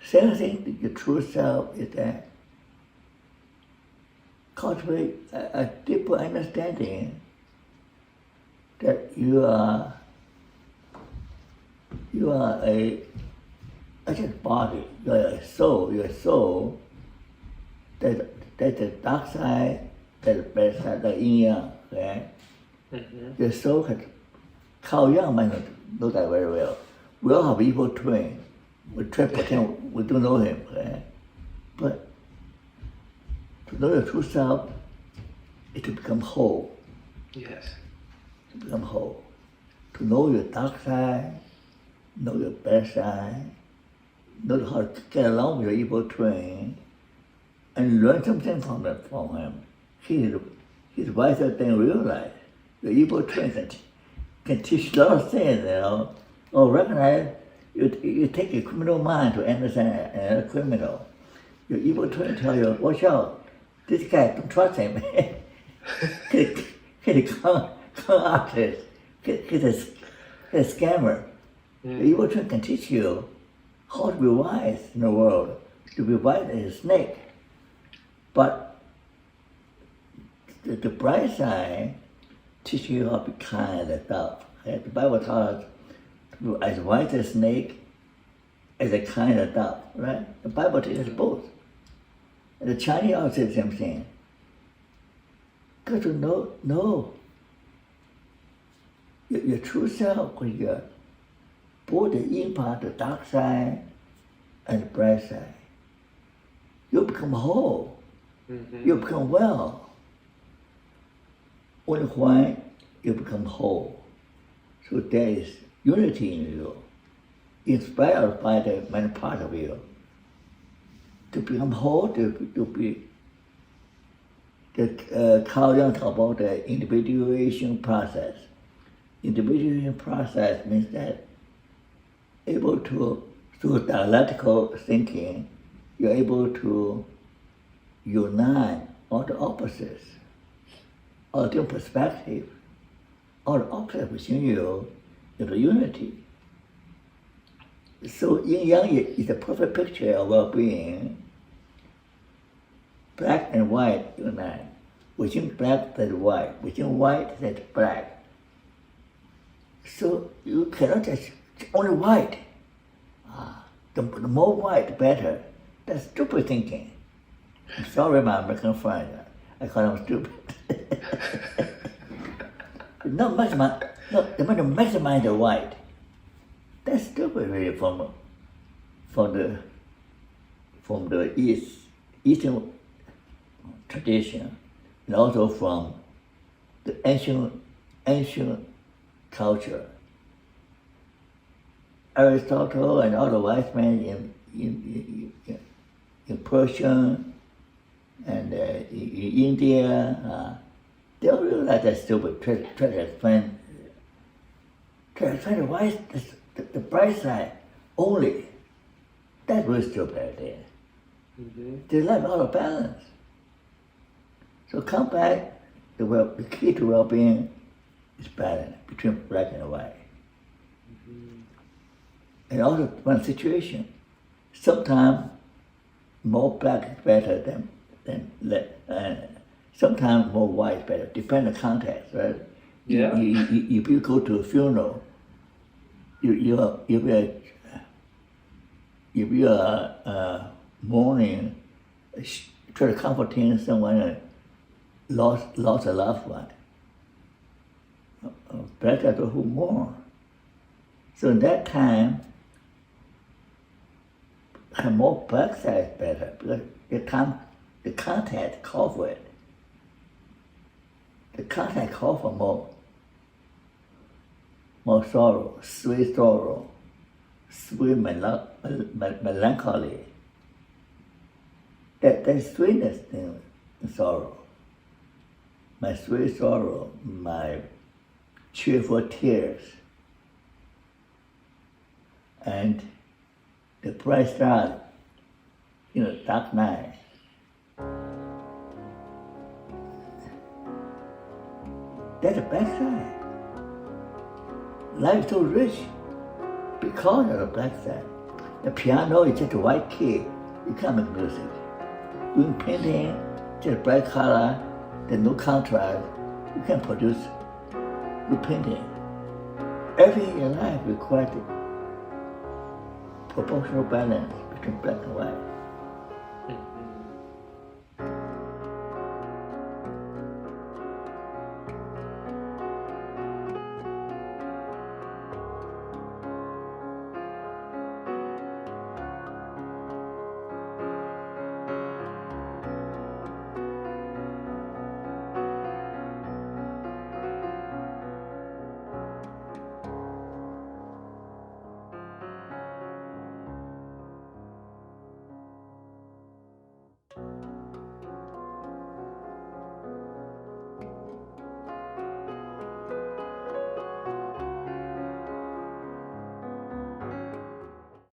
Second thing, your true self is that cultivate a deeper understanding that you are a just body, you are a soul, you're a soul. There's the dark side, there's the bad side, the yin yang, right? Mm-hmm. Your soul has Carl Jung might not know that very well. We all have evil twin. We try to pretend we don't know him, right? But to know your true self is to become whole. Yes. To become whole. To know your dark side, know your bad side, know how to get along with your evil twin, and learn something from him. He's wiser than you realize. Your evil twin can teach a lot of things, or recognize you take a criminal mind to understand another criminal. Your evil twin tell you, watch out, this guy, don't trust him. He's a con artist. He's a scammer. The evil twin can teach you how to be wise in the world, to be wise as a snake. But the bright side teaches you how to be kind and tough. The Bible tells us to be as wise as a snake, as a kind and tough, right? The Bible teaches both. And the Chinese also say the same thing. Got to know your true self, when you're both the yin part, the dark side, and the bright side. You become whole. Mm-hmm. You become well. Only when you become whole. So there is unity in you, inspired by the many parts of you. To become whole, to be Carl Jung talk about the individuation process. Individuation process means that able to, through dialectical thinking, you're able to unite all the opposites, all the different perspectives, all the opposites within you into unity. So yin yang is a perfect picture of well-being. Black and white unite. Within black there's white, within white there's black. So you cannot just only white. The more white, the better. That's stupid thinking. I'm sorry, my American friend. I call them stupid. They want to maximize the white. That's stupid, really, from the Eastern tradition, and also from the ancient culture. Aristotle and all the wise men in Persia and in India, they all realize that's stupid. Try to explain why the bright side only. That's really stupid idea. Mm-hmm. They lack all the balance. So come back, the key to well-being is balance between black and white. Mm-hmm. And also one situation, sometimes more black is better than sometimes more white is better, depending on the context, right? Yeah. If you go to a funeral, if you are mourning, try to comforting someone lost a loved one, better to who mourn. So in that time, have more black side is better because the context call for it. The context call for more sorrow, sweet melancholy. That sweetness in sorrow. My sweet sorrow, my cheerful tears, and the bright star, dark night. That's the black side. Life is so rich because of the black side. The piano is just a white key. You can't make music. Doing painting, just bright color, there's no contrast. You can produce good painting. Everything in life requires proportional balance between black and white.